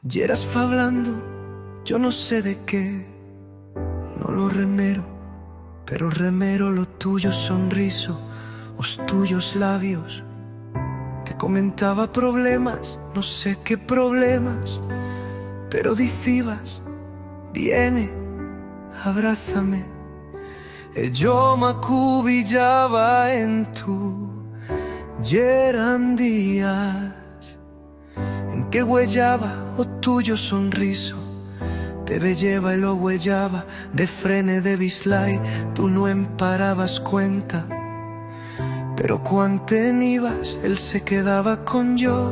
Yeras fa hablando, yo no sé de qué, no lo remero, pero remero lo tuyo sonriso, os tuyos labios. Te comentaba problemas, no sé qué problemas, pero dicibas, viene, abrázame. E yo m'acubillaba en tu, yeran días en que huellaba o tuyo sonriso, te velleva y lo huellaba de frene de bislay, tú no emparabas cuenta, pero cuan tenibas, él se quedaba con yo,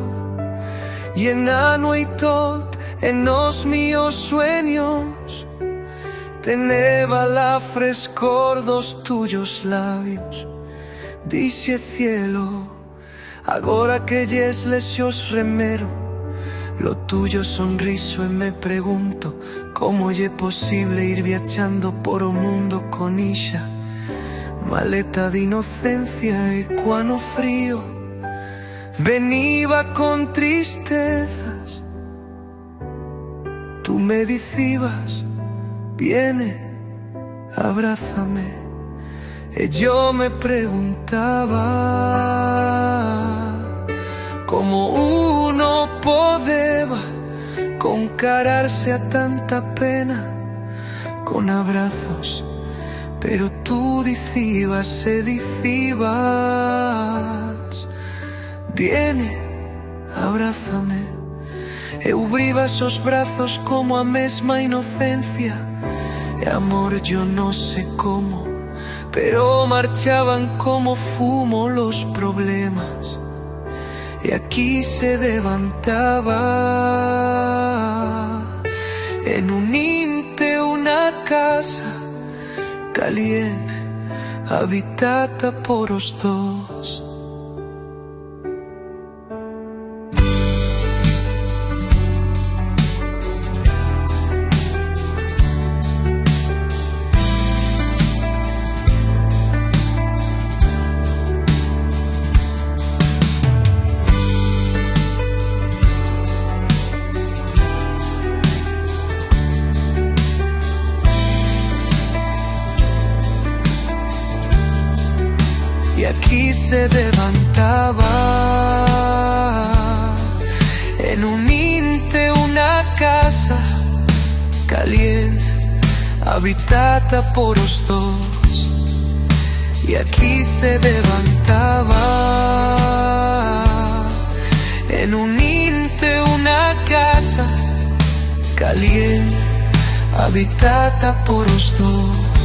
y enano y tot en los míos sueños, teneva la frescor dos tuyos labios. Dice cielo, agora que yes lesios remero, lo tuyo sonriso e me pregunto como é posible ir viachando por o mundo con ixa maleta de inocencia e cuano frío veniva con tristezas. Tú me dicibas, viene, abrázame. E yo me preguntaba como uno podeva concararse a tanta pena con abrazos, pero tú dicibas e dicibas, viene, abrázame. E ubribas os brazos como a mesma inocencia, e amor yo no sé cómo, pero marchaban como fumo los problemas. Y aquí se levantaba en un inte una casa caliente, habitada por los dos. Y aquí se levantaba en un inte una casa caliente, habitada por los dos. Y aquí se levantaba en un inte una casa caliente, habitada por los dos.